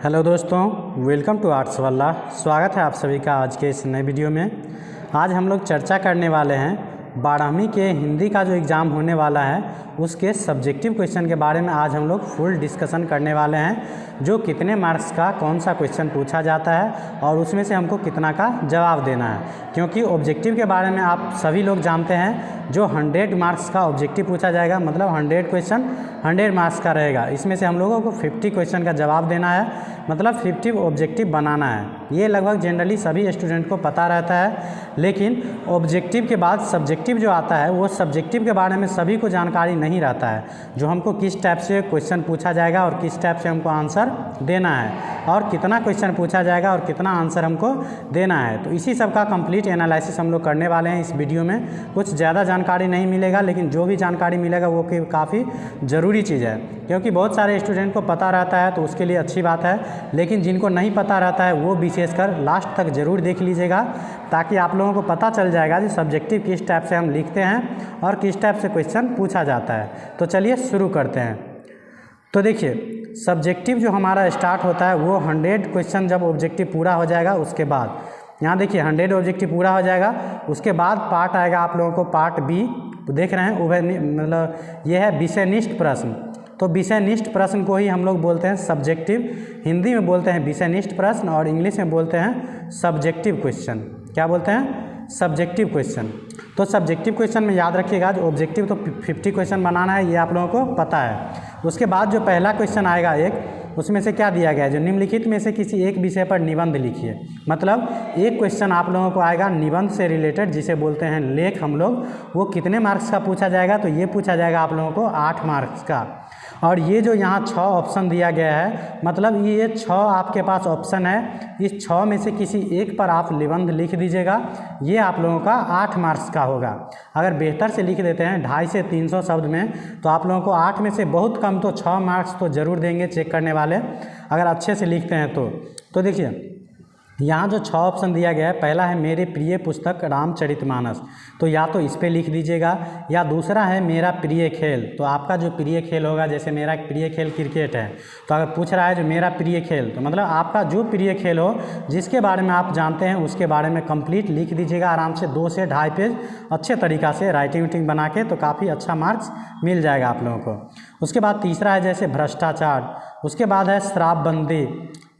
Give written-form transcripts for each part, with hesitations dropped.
Hello दोस्तों, welcome to arts वाला। स्वागत है आप सभी का आज के इस नए वीडियो में। आज हम लोग चर्चा करने वाले हैं 12वीं के हिंदी का जो एग्ज़ाम होने वाला है उसके सब्जेक्टिव क्वेश्चन के बारे में। आज हम लोग फुल डिस्कशन करने वाले हैं, जो कितने मार्क्स का कौन सा क्वेश्चन पूछा जाता है और उसमें से हमको कितना का जवाब देना है। क्योंकि ऑब्जेक्टिव के बारे में आप सभी लोग जानते हैं, जो 100 मार्क्स का ऑब्जेक्टिव पूछा जाएगा, मतलब 100 क्वेश्चन 100 मार्क्स का रहेगा। इसमें से हम लोगों को 50 क्वेश्चन का जवाब देना है, मतलब 50 ऑब्जेक्टिव बनाना है। ये लगभग जनरली सभी स्टूडेंट को पता रहता है, लेकिन ऑब्जेक्टिव के बाद सब्जेक्टिव जो आता है वो सब्जेक्टिव के बारे में सभी को जानकारी नहीं रहता है, जो हमको किस टाइप से क्वेश्चन पूछा जाएगा और किस टाइप से हमको आंसर देना है और कितना क्वेश्चन पूछा जाएगा और कितना आंसर हमको देना है। तो इसी सब का कंप्लीट एनालिसिस हम लोग करने वाले हैं इस वीडियो में। कुछ ज़्यादा जानकारी नहीं मिलेगा, लेकिन जो भी जानकारी मिलेगा वो काफ़ी ज़रूरी चीज़ है, क्योंकि बहुत सारे स्टूडेंट को पता रहता है तो उसके लिए अच्छी बात है, लेकिन जिनको नहीं पता रहता है वो विशेषकर लास्ट तक ज़रूर देख लीजिएगा, ताकि आप लोगों को पता चल जाएगा कि सब्जेक्टिव किस टाइप से हम लिखते हैं और किस टाइप से क्वेश्चन पूछा जाता है। तो चलिए शुरू करते हैं। तो देखिए, सब्जेक्टिव जो हमारा स्टार्ट होता है वो 100 क्वेश्चन जब ऑब्जेक्टिव पूरा हो जाएगा उसके बाद, यहाँ देखिए 100 ऑब्जेक्टिव पूरा हो जाएगा, उसके बाद पार्ट आएगा आप लोगों को पार्ट बी। देख रहे हैं उभय, मतलब ये है विषयनिष्ठ प्रश्न। तो विषयनिष्ठ प्रश्न को ही हम लोग बोलते हैं सब्जेक्टिव। हिंदी में बोलते हैं विषयनिष्ठ प्रश्न और इंग्लिश में बोलते हैं सब्जेक्टिव क्वेश्चन। क्या बोलते हैं? Subjective question. तो सब्जेक्टिव क्वेश्चन में याद रखिएगा, जो ऑब्जेक्टिव तो 50 क्वेश्चन बनाना है, ये आप लोगों को पता है। उसके बाद जो पहला क्वेश्चन आएगा एक, उसमें से क्या दिया गया है, जो निम्नलिखित में से किसी एक विषय पर निबंध लिखिए। मतलब एक क्वेश्चन आप लोगों को आएगा निबंध से रिलेटेड, जिसे बोलते हैं लेख हम लोग। वो कितने मार्क्स का पूछा जाएगा? तो ये पूछा जाएगा आप लोगों को 8 मार्क्स का। और ये जो यहाँ 6 ऑप्शन दिया गया है, मतलब ये 6 आपके पास ऑप्शन है, इस 6 में से किसी एक पर आप निबंध लिख दीजिएगा। ये आप लोगों का 8 मार्क्स का होगा। अगर बेहतर से लिख देते हैं 250 से 300 शब्द में, तो आप लोगों को 8 में से बहुत कम तो 6 मार्क्स तो ज़रूर देंगे चेक करने वाले, अगर अच्छे से लिखते हैं तो देखिए यहाँ जो 6 ऑप्शन दिया गया है, पहला है मेरे प्रिय पुस्तक रामचरितमानस। तो या तो इस पे लिख दीजिएगा, या दूसरा है मेरा प्रिय खेल। तो आपका जो प्रिय खेल होगा, जैसे मेरा प्रिय खेल क्रिकेट है, तो अगर पूछ रहा है जो मेरा प्रिय खेल, तो मतलब आपका जो प्रिय खेल हो, जिसके बारे में आप जानते हैं, उसके बारे में कंप्लीट लिख दीजिएगा आराम से 2 से 2.5 पेज अच्छे तरीक़ा से राइटिंग वाइटिंग बना के, तो काफ़ी अच्छा मार्क्स मिल जाएगा आप लोगों को। उसके बाद तीसरा है जैसे भ्रष्टाचार, उसके बाद है शराबबंदी,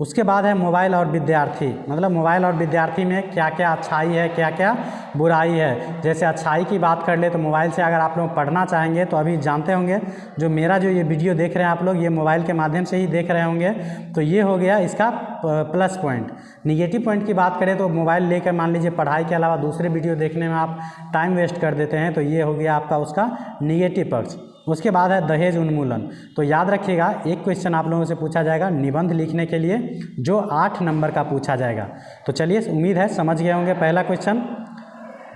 उसके बाद है मोबाइल और विद्यार्थी। मतलब मोबाइल और विद्यार्थी में क्या क्या अच्छाई है, क्या क्या बुराई है। जैसे अच्छाई की बात कर ले तो मोबाइल से अगर आप लोग पढ़ना चाहेंगे, तो अभी जानते होंगे जो मेरा जो ये वीडियो देख रहे हैं आप लोग, ये मोबाइल के माध्यम से ही देख रहे होंगे, तो ये हो गया इसका प्लस पॉइंट। निगेटिव पॉइंट की बात करें तो मोबाइल लेकर मान लीजिए पढ़ाई के अलावा दूसरे वीडियो देखने में आप टाइम वेस्ट कर देते हैं, तो ये हो गया आपका उसका निगेटिव पक्ष। उसके बाद है दहेज उन्मूलन। तो याद रखिएगा, एक क्वेश्चन आप लोगों से पूछा जाएगा निबंध लिखने के लिए, जो 8 नंबर का पूछा जाएगा। तो चलिए, उम्मीद है समझ गए होंगे पहला क्वेश्चन।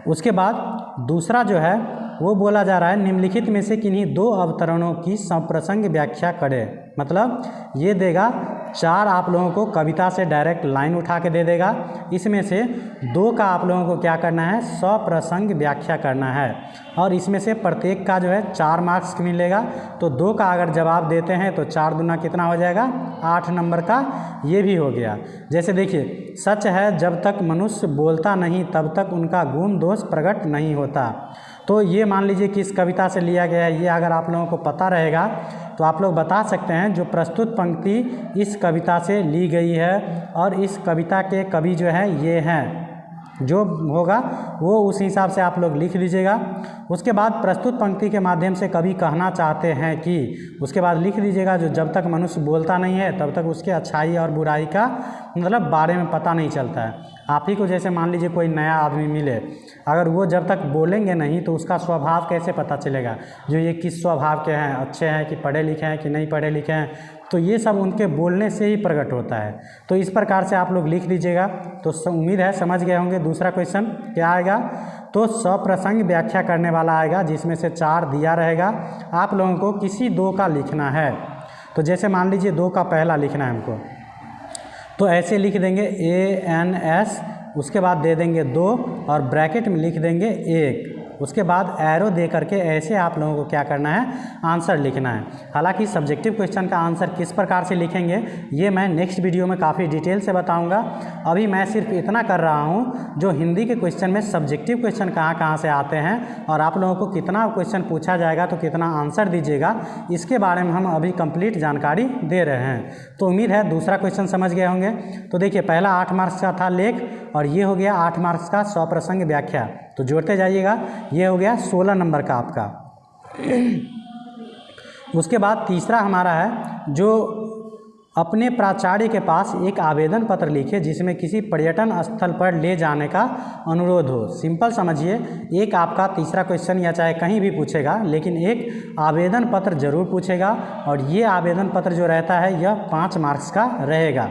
उसके बाद दूसरा जो है वो बोला जा रहा है निम्नलिखित में से किन्हीं 2 अवतरणों की सप्रसंग व्याख्या करें। मतलब ये देगा 4 आप लोगों को कविता से डायरेक्ट लाइन उठा के दे देगा, इसमें से 2 का आप लोगों को क्या करना है, सप्रसंग व्याख्या करना है, और इसमें से प्रत्येक का जो है 4 मार्क्स मिलेगा। तो 2 का अगर जवाब देते हैं तो 4 दूना कितना हो जाएगा, 8 नंबर का ये भी हो गया। जैसे देखिए, सच है जब तक मनुष्य बोलता नहीं तब तक उनका गुण दोष प्रकट नहीं होता। तो ये मान लीजिए किस कविता से लिया गया है, ये अगर आप लोगों को पता रहेगा तो आप लोग बता सकते हैं जो प्रस्तुत पंक्ति इस कविता से ली गई है, और इस कविता के कवि जो है ये हैं, जो होगा वो उस हिसाब से आप लोग लिख दीजिएगा। उसके बाद प्रस्तुत पंक्ति के माध्यम से कवि कहना चाहते हैं कि, उसके बाद लिख दीजिएगा जो जब तक मनुष्य बोलता नहीं है तब तक उसके अच्छाई और बुराई का मतलब बारे में पता नहीं चलता है। आप ही को जैसे मान लीजिए कोई नया आदमी मिले, अगर वो जब तक बोलेंगे नहीं तो उसका स्वभाव कैसे पता चलेगा, जो ये किस स्वभाव के हैं, अच्छे हैं कि पढ़े लिखे हैं कि नहीं पढ़े लिखे हैं, तो ये सब उनके बोलने से ही प्रकट होता है। तो इस प्रकार से आप लोग लिख दीजिएगा। तो उम्मीद है समझ गए होंगे। दूसरा क्वेश्चन क्या आएगा, तो सप्रसंग व्याख्या करने वाला आएगा, जिसमें से 4 दिया रहेगा, आप लोगों को किसी 2 का लिखना है। तो जैसे मान लीजिए 2 का पहला लिखना है हमको, तो ऐसे लिख देंगे ANS, उसके बाद दे देंगे 2 और ब्रैकेट में लिख देंगे 1। उसके बाद एरो दे करके ऐसे आप लोगों को क्या करना है, आंसर लिखना है। हालांकि सब्जेक्टिव क्वेश्चन का आंसर किस प्रकार से लिखेंगे ये मैं नेक्स्ट वीडियो में काफ़ी डिटेल से बताऊंगा। अभी मैं सिर्फ इतना कर रहा हूं, जो हिंदी के क्वेश्चन में सब्जेक्टिव क्वेश्चन कहाँ कहाँ से आते हैं और आप लोगों को कितना क्वेश्चन पूछा जाएगा तो कितना आंसर दीजिएगा, इसके बारे में हम अभी कंप्लीट जानकारी दे रहे हैं। तो उम्मीद है दूसरा क्वेश्चन समझ गए होंगे। तो देखिए पहला 8 मार्क्स का था लेख, और ये हो गया 8 मार्क्स का स्वप्रसंग व्याख्या। तो जोड़ते जाइएगा, ये हो गया 16 नंबर का आपका। उसके बाद तीसरा हमारा है, जो अपने प्राचार्य के पास एक आवेदन पत्र लिखे जिसमें किसी पर्यटन स्थल पर ले जाने का अनुरोध हो। सिंपल समझिए, एक आपका तीसरा क्वेश्चन या चाहे कहीं भी पूछेगा, लेकिन एक आवेदन पत्र जरूर पूछेगा, और ये आवेदन पत्र जो रहता है यह 5 मार्क्स का रहेगा।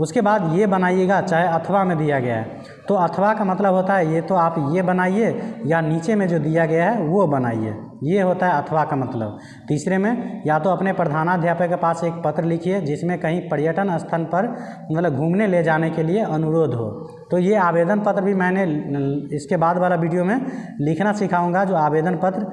उसके बाद ये बनाइएगा, चाहे अथवा में दिया गया है तो अथवा का मतलब होता है ये तो आप ये बनाइए या नीचे में जो दिया गया है वो बनाइए, ये होता है अथवा का मतलब। तीसरे में या तो अपने प्रधानाध्यापक के पास एक पत्र लिखिए जिसमें कहीं पर्यटन स्थल पर मतलब घूमने ले जाने के लिए अनुरोध हो। तो ये आवेदन पत्र भी मैंने इसके बाद वाला वीडियो में लिखना सिखाऊंगा, जो आवेदन पत्र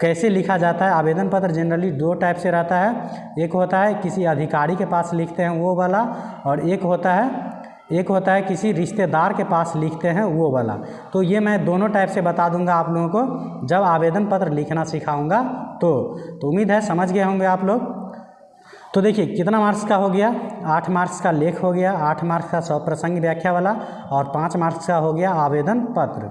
कैसे लिखा जाता है। आवेदन पत्र जनरली 2 टाइप से रहता है, एक होता है किसी अधिकारी के पास लिखते हैं वो वाला, और एक होता है किसी रिश्तेदार के पास लिखते हैं वो वाला। तो ये मैं दोनों टाइप से बता दूंगा आप लोगों को जब आवेदन पत्र लिखना सिखाऊंगा। तो उम्मीद है समझ गए होंगे आप लोग। तो देखिए कितना मार्क्स का हो गया, 8 मार्क्स का लेख हो गया, 8 मार्क्स का स्वप्रसंग व्याख्या वाला, और 5 मार्क्स का हो गया आवेदन पत्र।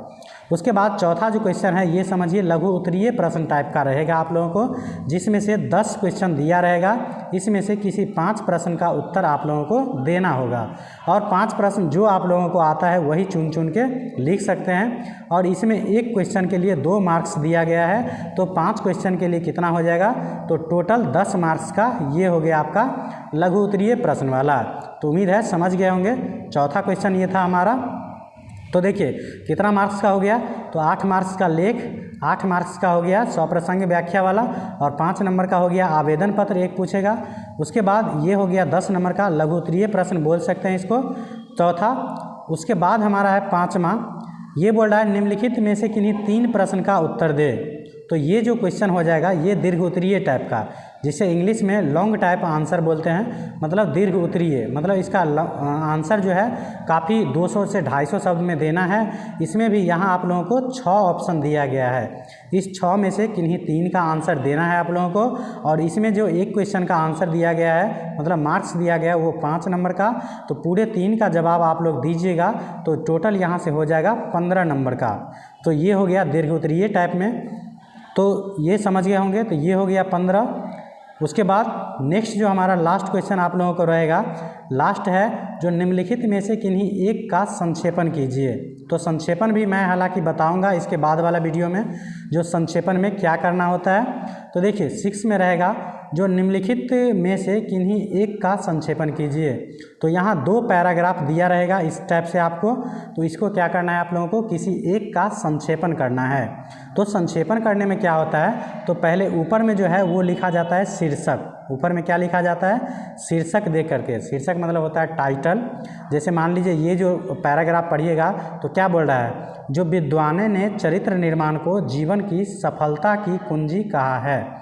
उसके बाद चौथा जो क्वेश्चन है ये समझिए लघु उत्तरीय प्रश्न टाइप का रहेगा आप लोगों को, जिसमें से 10 क्वेश्चन दिया रहेगा, इसमें से किसी 5 प्रश्न का उत्तर आप लोगों को देना होगा, और 5 प्रश्न जो आप लोगों को आता है वही चुन चुन के लिख सकते हैं। और इसमें एक क्वेश्चन के लिए 2 मार्क्स दिया गया है, तो 5 क्वेश्चन के लिए कितना हो जाएगा, तो टोटल 10 मार्क्स का ये हो गया आपका लघु उत्तरीय प्रश्न वाला। तो उम्मीद है समझ गए होंगे। चौथा क्वेश्चन ये था हमारा। तो देखिए कितना मार्क्स का हो गया, तो 8 मार्क्स का लेख, 8 मार्क्स का हो गया स्वप्रसंग व्याख्या वाला, और 5 नंबर का हो गया आवेदन पत्र एक पूछेगा। उसके बाद ये हो गया 10 नंबर का लघु उत्तरीय प्रश्न बोल सकते हैं इसको, चौथा। उसके बाद हमारा है 5वां, ये बोल रहा है निम्नलिखित में से किन्हीं 3 प्रश्न का उत्तर दे। तो ये जो क्वेश्चन हो जाएगा ये दीर्घ उत्तरीय टाइप का, जिसे इंग्लिश में लॉन्ग टाइप आंसर बोलते हैं, मतलब दीर्घ उत्तरीय, मतलब इसका आंसर जो है काफ़ी 200 से 250 शब्द में देना है। इसमें भी यहाँ आप लोगों को 6 ऑप्शन दिया गया है, इस 6 में से किन्हीं 3 का आंसर देना है आप लोगों को। और इसमें जो एक क्वेश्चन का आंसर दिया गया है, मतलब मार्क्स दिया गया है वो 5 नंबर का, तो पूरे 3 का जवाब आप लोग दीजिएगा, तो टोटल यहाँ से हो जाएगा 15 नंबर का। तो ये हो गया दीर्घ उत्तरीय टाइप में, तो ये समझ गए होंगे। तो ये हो गया 15। उसके बाद नेक्स्ट जो हमारा लास्ट क्वेश्चन आप लोगों को रहेगा, लास्ट है जो निम्नलिखित में से किन्हीं एक का संक्षेपण कीजिए। तो संक्षेपण भी मैं हालांकि बताऊंगा इसके बाद वाला वीडियो में, जो संक्षेपण में क्या करना होता है। तो देखिए 6 में रहेगा जो निम्नलिखित में से किन्हीं एक का संक्षेपण कीजिए। तो यहाँ 2 पैराग्राफ दिया रहेगा इस टाइप से आपको, तो इसको क्या करना है आप लोगों को, किसी एक का संक्षेपण करना है। तो संक्षेपण करने में क्या होता है, तो पहले ऊपर में जो है वो लिखा जाता है शीर्षक। ऊपर में क्या लिखा जाता है, शीर्षक दे करके। शीर्षक मतलब होता है टाइटल। जैसे मान लीजिए ये जो पैराग्राफ पढ़िएगा तो क्या बोल रहा है, जो विद्वानों ने चरित्र निर्माण को जीवन की सफलता की कुंजी कहा है।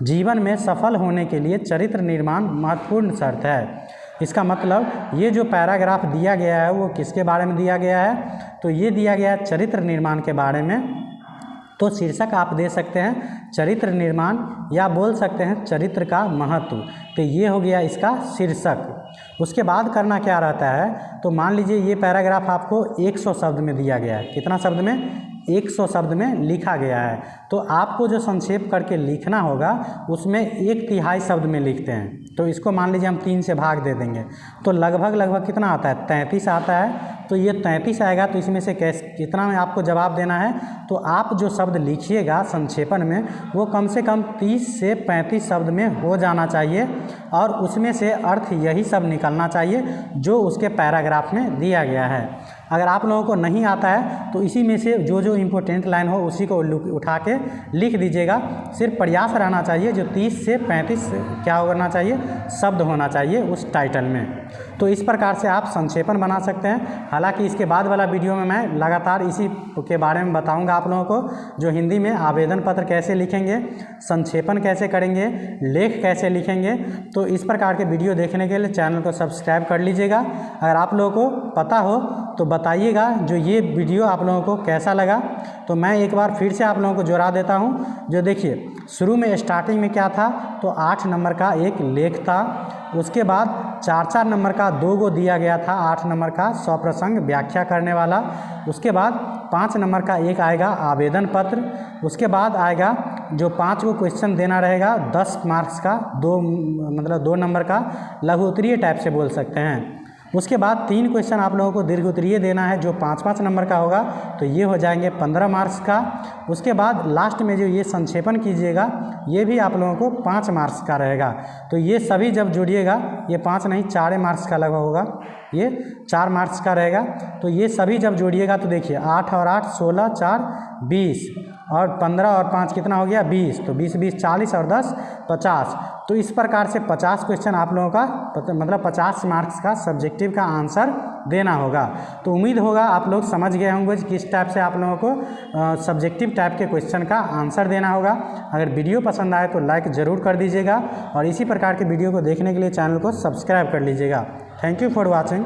जीवन में सफल होने के लिए चरित्र निर्माण महत्वपूर्ण शर्त है। इसका मतलब ये जो पैराग्राफ दिया गया है वो किसके बारे में दिया गया है, तो ये दिया गया है चरित्र निर्माण के बारे में। तो शीर्षक आप दे सकते हैं चरित्र निर्माण, या बोल सकते हैं चरित्र का महत्व। तो ये हो गया इसका शीर्षक। उसके बाद करना क्या रहता है, तो मान लीजिए ये पैराग्राफ आपको 100 शब्द में दिया गया है। कितना शब्द में, 100 शब्द में लिखा गया है। तो आपको जो संक्षेप करके लिखना होगा उसमें 1/3 शब्द में लिखते हैं। तो इसको मान लीजिए हम 3 से भाग दे देंगे, तो लगभग कितना आता है, 33 आता है। तो ये 33 आएगा, तो इसमें से कितना में आपको जवाब देना है, तो आप जो शब्द लिखिएगा संक्षेपण में वो कम से कम 30 से 35 शब्द में हो जाना चाहिए, और उसमें से अर्थ यही सब निकलना चाहिए जो उसके पैराग्राफ में दिया गया है। अगर आप लोगों को नहीं आता है तो इसी में से जो जो इम्पोर्टेंट लाइन हो उसी को उठा के लिख दीजिएगा। सिर्फ प्रयास रहना चाहिए जो 30 से 35 क्या होना चाहिए, शब्द होना चाहिए उस टाइटल में। तो इस प्रकार से आप संक्षेपण बना सकते हैं। हालांकि इसके बाद वाला वीडियो में मैं लगातार इसी के बारे में बताऊंगा आप लोगों को, जो हिंदी में आवेदन पत्र कैसे लिखेंगे, संक्षेपण कैसे करेंगे, लेख कैसे लिखेंगे। तो इस प्रकार के वीडियो देखने के लिए चैनल को सब्सक्राइब कर लीजिएगा। अगर आप लोगों को पता हो तो बताइएगा जो ये वीडियो आप लोगों को कैसा लगा। तो मैं एक बार फिर से आप लोगों को दोहरा देता हूँ। जो देखिए शुरू में स्टार्टिंग में क्या था, तो 8 नंबर का एक लेख था, उसके बाद 4-4 नंबर का 2 गो दिया गया था, 8 नंबर का स्वप्रसंग व्याख्या करने वाला। उसके बाद 5 नंबर का एक आएगा आवेदन पत्र। उसके बाद आएगा जो 5 को क्वेश्चन देना रहेगा 10 मार्क्स का, 2 नंबर का लघु उत्तरीय टाइप से बोल सकते हैं। उसके बाद 3 क्वेश्चन आप लोगों को दीर्घ उत्तरीय देना है जो 5-5 नंबर का होगा, तो ये हो जाएंगे 15 मार्क्स का। उसके बाद लास्ट में जो ये संक्षेपण कीजिएगा ये भी आप लोगों को 5 मार्क्स का रहेगा। तो ये सभी जब जोड़िएगा, ये 5 नहीं 4 मार्क्स का लगभग होगा, ये 4 मार्क्स का रहेगा। तो ये सभी जब जोड़िएगा तो देखिए 8 और 8 16, 4 20 और 15 और 5 कितना हो गया 20। तो 20 40 और 10 50। तो इस प्रकार से 50 क्वेश्चन आप लोगों का मतलब 50 मार्क्स का सब्जेक्टिव का आंसर देना होगा। तो उम्मीद होगा आप लोग समझ गए होंगे किस टाइप से आप लोगों को सब्जेक्टिव टाइप के क्वेश्चन का आंसर देना होगा। अगर वीडियो पसंद आए तो लाइक ज़रूर कर दीजिएगा और इसी प्रकार के वीडियो को देखने के लिए चैनल को सब्सक्राइब कर लीजिएगा। Thank you for watching.